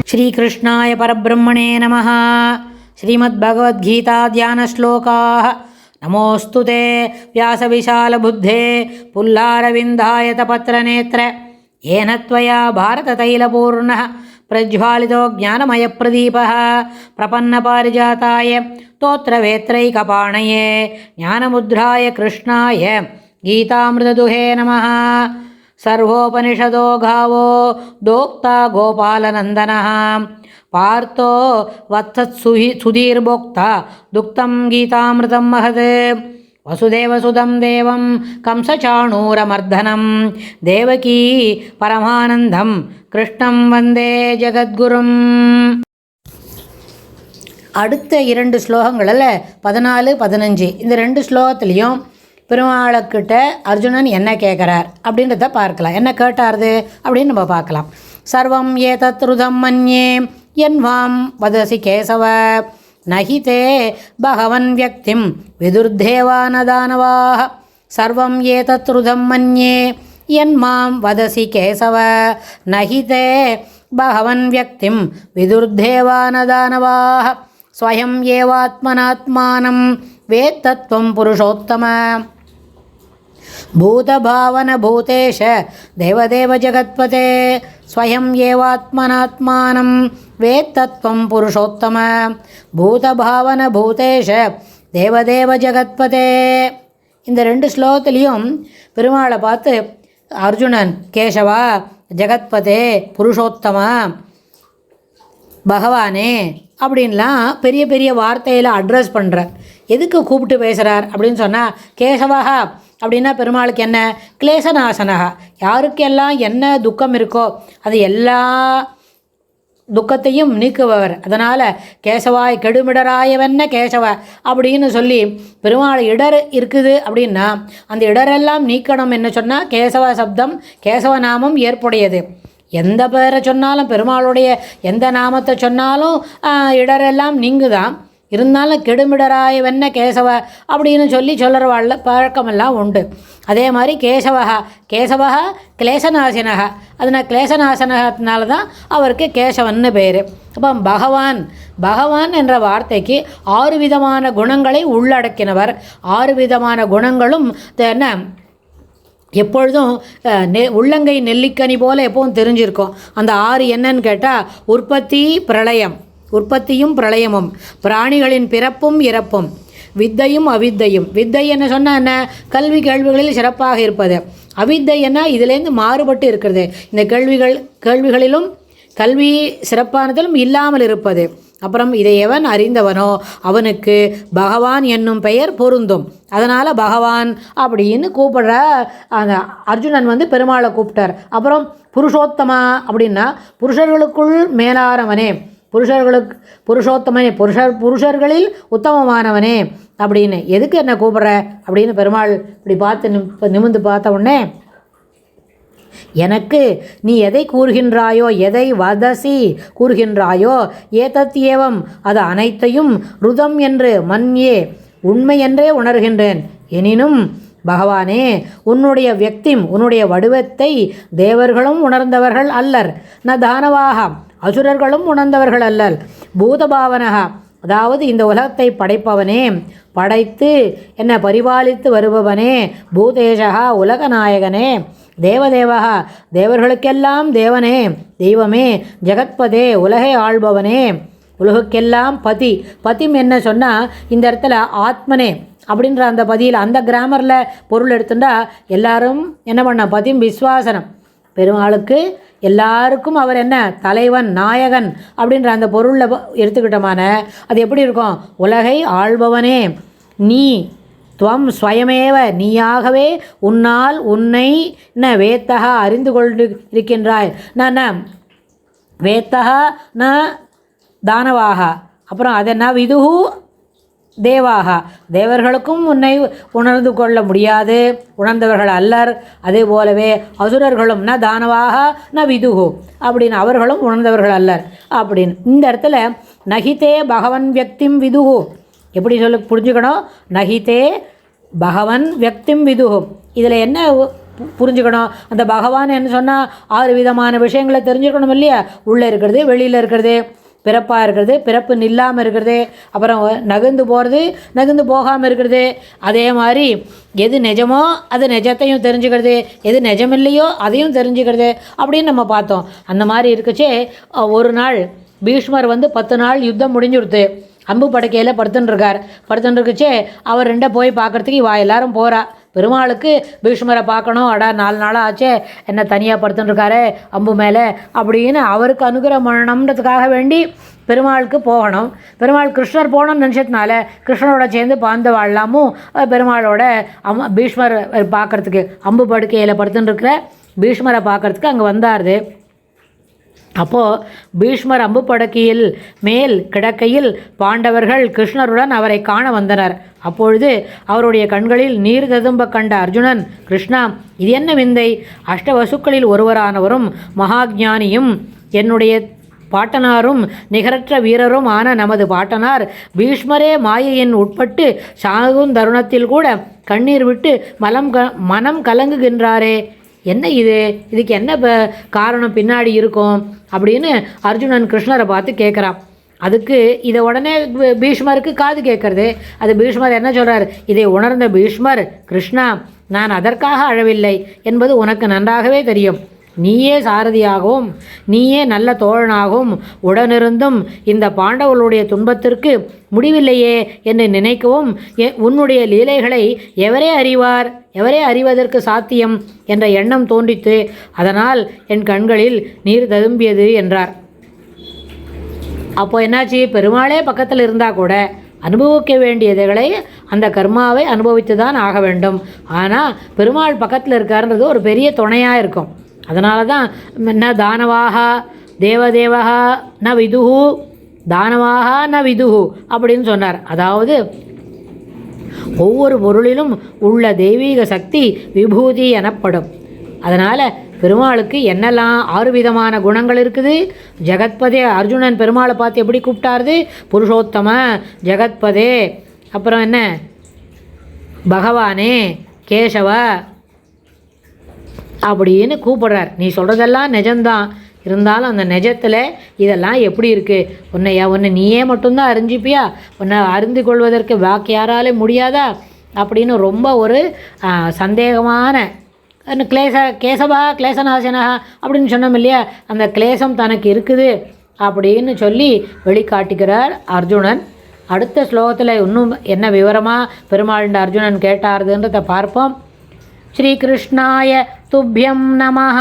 श्रीकृष्णाय परब्रह्मणे नमः। श्रीमद्भगवद्गीता ध्यानश्लोकाः। नमोऽस्तु ते व्यासविशालबुद्धे पुल्लारविन्दायतपत्रनेत्र येन त्वया भारततैलपूर्णः प्रज्वालितो ज्ञानमयप्रदीपः प्रपन्नपारिजाताय स्तोत्रवेत्रैकपाणये ज्ञानमुद्राय कृष्णाय गीतामृतदुहे नमः। सर्वोपनिषदो गावो दोक्ता गोपालनन्दनः पार्थो वत्सत्सुधीर्भोक्ता दुक्तं गीतामृतं महत्। वसुदेवसुतं देवं कंसचाणूरमर्दनं देवकी परमानन्दं कृष्णं वन्दे जगद्गुरुम्। அடுத்த இரண்டு ஸ்லோகங்களில் 14, 15 இந்த ரெண்டு ஸ்லோகத்துலேயும் பெருமாளுக்கிட்ட அர்ஜுனன் என்ன கேட்குறார் அப்படின்றத பார்க்கலாம். என்ன கேட்டார்து அப்படின்னு நம்ம பார்க்கலாம். சர்வம் ஏதத் ருதம் மன்யே யன்வாம் வதசி கேசவ நஹி தே பகவன் வியக்திம் விதுர்தேவானதானவாः. சர்வம் ஏதத் ருதம் மன்யே யன்மாம் வதசி கேசவ நஹி தே பகவன் வியக்திம் விதுர்தேவானதானவாः. ஸ்வயம் ஏவாத்மனாத்மானம் வேத்தத்வம் புருஷோத்தம பூதபாவன பூதேஷ தேவதேவ ஜகத்பதே. ஸ்வயம் ஏவாத்மனாத்மானம் வேத்தத்வம் புருஷோத்தம பூதபாவன பூதேஷ தேவதேவ ஜகத்பதே. இந்த ரெண்டு ஸ்லோகத்துலேயும் பெருமாளை பார்த்து அர்ஜுனன் கேசவா, ஜகத்பதே, புருஷோத்தமா, பகவானே அப்படின்லாம் பெரிய பெரிய வார்த்தையில் அட்ரஸ் பண்ணுறார். எதுக்கு கூப்பிட்டு பேசுகிறார் அப்படின்னு சொன்னால், கேசவா அப்படின்னா பெருமாளுக்கு என்ன கிளேசநாசனகா, யாருக்கெல்லாம் என்ன துக்கம் இருக்கோ அது எல்லா துக்கத்தையும் நீக்குபவர். அதனால் கேசவாய் கெடுமிடராயவென்ன கேசவ அப்படின்னு சொல்லி பெருமாள் இடர் இருக்குது அப்படின்னா அந்த இடரெல்லாம் நீக்கணும் என்ன சொன்னால் கேசவ சப்தம் கேசவ நாமம் ஏற்புடையது. எந்த பேரை சொன்னாலும் பெருமாளுடைய எந்த நாமத்தை சொன்னாலும் இடரெல்லாம் நீங்குதான். இருந்தாலும் கெடுமிடராய வெண்ண கேசவ அப்படின்னு சொல்லி வாழ்ல பழக்கமெல்லாம் உண்டு. அதே மாதிரி கேசவா கிளேசநாசனகா, அதனால் கிளேசநாசனத்தினால தான் அவருக்கு கேசவன்னு பேர். அப்போ பகவான் என்ற வார்த்தைக்கு 6 விதமான குணங்களை உள்ளடக்கினவர். 6 விதமான குணங்களும் என்ன எப்பொழுதும் உள்ளங்கை நெல்லிக்கனி போல் எப்பவும் தெரிஞ்சிருக்கும். அந்த 6 என்னன்னு கேட்டால் உற்பத்தியும் பிரளயமும், பிராணிகளின் பிறப்பும் இறப்பும், வித்தையும் அவித்தையும். வித்தை என்ன சொன்னால் என்ன, கல்வி கேள்விகளில் சிறப்பாக இருப்பது. அவித்தை என்ன, இதிலேருந்து மாறுபட்டு இருக்கிறது. இந்த கேள்விகளிலும் கல்வி சிறப்பானதிலும் இல்லாமல் இருப்பது. அப்புறம் இதை எவன் அறிந்தவனோ அவனுக்கு பகவான் என்னும் பெயர் பொருந்தும். அதனால் பகவான் அப்படின்னு கூப்பிடுற அந்த அர்ஜுனன் பெருமாளை கூப்பிட்டார். அப்புறம் புருஷோத்தமா அப்படின்னா புருஷர்களுக்குள் மேலானவனே, புருஷோத்தமனே, புருஷர்களில் உத்தமமானவனே அப்படின்னு. எதுக்கு என்ன கூப்பிட்ற அப்படின்னு பெருமாள் இப்படி பார்த்து நிமிர்ந்து பார்த்த உடனே, எனக்கு நீ எதை கூறுகின்றாயோ, எதை வதசி கூறுகின்றாயோ, ஏதத் ஏவம் அது அனைத்தையும் ருதம் என்று மன்யே உண்மை என்றே உணர்கின்றேன். எனினும் பகவானே, உன்னுடைய வியக்திம் உன்னுடைய வடிவத்தை தேவர்களும் உணர்ந்தவர்கள் அல்லர், ந தானவாக அசுரர்களும் உணர்ந்தவர்கள் அல்லர். பூதபாவனகா அதாவது இந்த உலகத்தை படைப்பவனே, படைத்து என்ன பரிபாலித்து வருபவனே, பூதேஷகா உலகநாயகனே, தேவதேவகா தேவர்களுக்கெல்லாம் தேவனே தெய்வமே, ஜெகத்பதே உலகை ஆள்பவனே, உலகுக்கெல்லாம் பதிம் என்ன சொன்னால் இந்த இடத்துல ஆத்மனே அப்படின்ற அந்த பதியில் அந்த கிராமரில் பொருள் எடுத்துட்டா எல்லாரும் என்ன பண்ண பதிம் விஸ்வாசனம். பெருமாளுக்கு எல்லாருக்கும் அவர் என்ன தலைவன் நாயகன் அப்படின்ற அந்த பொருளில் எடுத்துக்கிட்டோமான அது எப்படி இருக்கும், உலகை ஆள்பவனே, நீ துவம் ஸ்வயமேவ நீயாகவே உன்னால் உன்னை ந வேத்தகா அறிந்து கொண்டு இருக்கின்றாய். ந வேத்தகா ந தானவாக. அப்புறம் அதென்ன விதுகு தேவாக தேவர்களுக்கும் உன்னை உணர்ந்து கொள்ள முடியாது, உணர்ந்தவர்கள் அல்லர். அதே போலவே அசுரர்களும் ந தானவாக ந விதுகு அப்படின்னு அவர்களும் உணர்ந்தவர்கள் அல்லர் அப்படின்னு. இந்த இடத்துல நகிதே பகவன் வியக்திம் விதுகு எப்படி புரிஞ்சுக்கணும், நகிதே பகவன் வியக்திம் விதுகு. இதில் என்ன புரிஞ்சுக்கணும். அந்த பகவான் என்ன சொன்னால் 6 விதமான விஷயங்களை தெரிஞ்சுக்கணும் இல்லையா? உள்ளே இருக்கிறது, வெளியில் இருக்கிறது, பிறப்பாக இருக்கிறது, பிறப்பு நில்லாமல் இருக்கிறது, அப்புறம் நகர்ந்து போகிறது, நகர்ந்து போகாமல் இருக்கிறது. அதே மாதிரி எது நிஜமோ அது நிஜத்தையும் தெரிஞ்சுக்கிறது, எது நிஜமில்லையோ அதையும் தெரிஞ்சுக்கிறது அப்படின்னு நம்ம பார்த்தோம். அந்த மாதிரி இருக்குச்சே ஒரு நாள் பீஷ்மர் 10 நாள் யுத்தம் முடிஞ்சுடுத்து. அம்பு படுக்கையில் படுத்துட்டுருக்குச்சே அவர் 2 போய் பார்க்குறதுக்கு எல்லாரும் போகிறா. பெருமாளுக்கு பீஷ்மரை பார்க்கணும், 4 நாளாக ஆச்சே என்ன தனியாக படுத்துட்டுருக்காரு அம்பு மேலே அப்படின்னு அவருக்கு அனுகிரகம் பண்ணணுன்றதுக்காக வேண்டி பெருமாளுக்கு போகணும். பெருமாள் கிருஷ்ணர் போகணும்னு நினச்சதுனால கிருஷ்ணரோட சேர்ந்து பாந்து வாழலாமும் பெருமாளோட பீஷ்மர் பார்க்குறதுக்கு அம்பு படுக்கையில் படுத்துட்டுருக்கிற பீஷ்மரை பார்க்குறதுக்கு அங்கே வந்தாருது. அப்போது பீஷ்மர் அம்பு படுக்கையில் மேல் கிடக்கையில் பாண்டவர்கள் கிருஷ்ணருடன் அவரை காண வந்தனர். அப்பொழுது அவருடைய கண்களில் நீர் ததும்ப கண்ட அர்ஜுனன், கிருஷ்ணா, இது என்ன விந்தை? அஷ்டவசுக்களில் ஒருவரானவரும் மகாஜானியும் என்னுடைய பாட்டனாரும் நிகரற்ற வீரரும் ஆன நமது பாட்டனார் பீஷ்மரே மாயையின் உட்பட்டு சாகும் தருணத்தில் கூட கண்ணீர் விட்டு மனம் கலங்குகின்றாரே, என்ன இதுக்கு என்ன காரணம் பின்னாடி இருக்கும் அப்படின்னு அர்ஜுனன் கிருஷ்ணரை பார்த்து கேட்குறான். அதுக்கு இதை உடனே பீஷ்மருக்கு காது கேட்கறது. அது பீஷ்மர் என்ன சொல்கிறார்? இதை உணர்ந்த பீஷ்மர், கிருஷ்ணா, நான் அதற்காக அழவில்லை என்பது உனக்கு நன்றாகவே தெரியும். நீயே சாரதியாகவும் நீயே நல்ல தோழனாகவும் உடனிருந்தும் இந்த பாண்டவர்களுடைய துன்பத்திற்கு முடிவில்லையே என்று நினைக்கவும் உன்னுடைய லீலைகளை எவரே அறிவதற்கு சாத்தியம் என்ற எண்ணம் தோன்றித்து. அதனால் என் கண்களில் நீர் ததும்பியது என்றார். அப்போ என்னாச்சு? பெருமாளே பக்கத்தில் இருந்தால் கூட அனுபவிக்க வேண்டியதுகளை அந்த கர்மாவை அனுபவித்து தான் ஆக வேண்டும். ஆனால் பெருமாள் பக்கத்தில் இருக்காருன்றது ஒரு பெரிய துணையாக இருக்கும். அதனால தான் ந தானவாக தேவதேவக ந விதுஹு தானவாக ந விதுஹு அப்படின்னு சொன்னார். அதாவது ஒவ்வொரு பொருளிலும் உள்ள தெய்வீக சக்தி விபூதி எனப்படும். அதனால் பெருமாளுக்கு என்னெல்லாம் 6 விதமான குணங்கள் இருக்குது. ஜெகத்பதே, அர்ஜுனன் பெருமாளை பார்த்து எப்படி கூப்பிட்டாருது? புருஷோத்தம, ஜெகத்பதே, அப்புறம் என்ன பகவானே, கேசவ அப்படின்னு கூப்பிடுறார். நீ சொல்கிறதெல்லாம் நிஜம்தான், இருந்தாலும் அந்த நிஜத்தில் இதெல்லாம் எப்படி இருக்குது? உன்னை நீயே மட்டும்தான் அறிஞ்சிப்பியா? உன்னை அறிந்து கொள்வதற்கு வாக்கு யாராலே முடியாதா அப்படின்னு ரொம்ப ஒரு சந்தேகமான கேசவா கிளேசநாசனா அப்படின்னு சொன்னோம் இல்லையா? அந்த கிளேசம் தனக்கு இருக்குது அப்படின்னு சொல்லி வெளிக்காட்டுகிறார் அர்ஜுனன். அடுத்த ஸ்லோகத்தில் இன்னும் என்ன விவரமாக பெருமாள் அர்ஜுனன் கேட்டாருதுன்றதை பார்ப்போம். ஸ்ரீகிருஷ்ணாய துப்யம் நமஹ.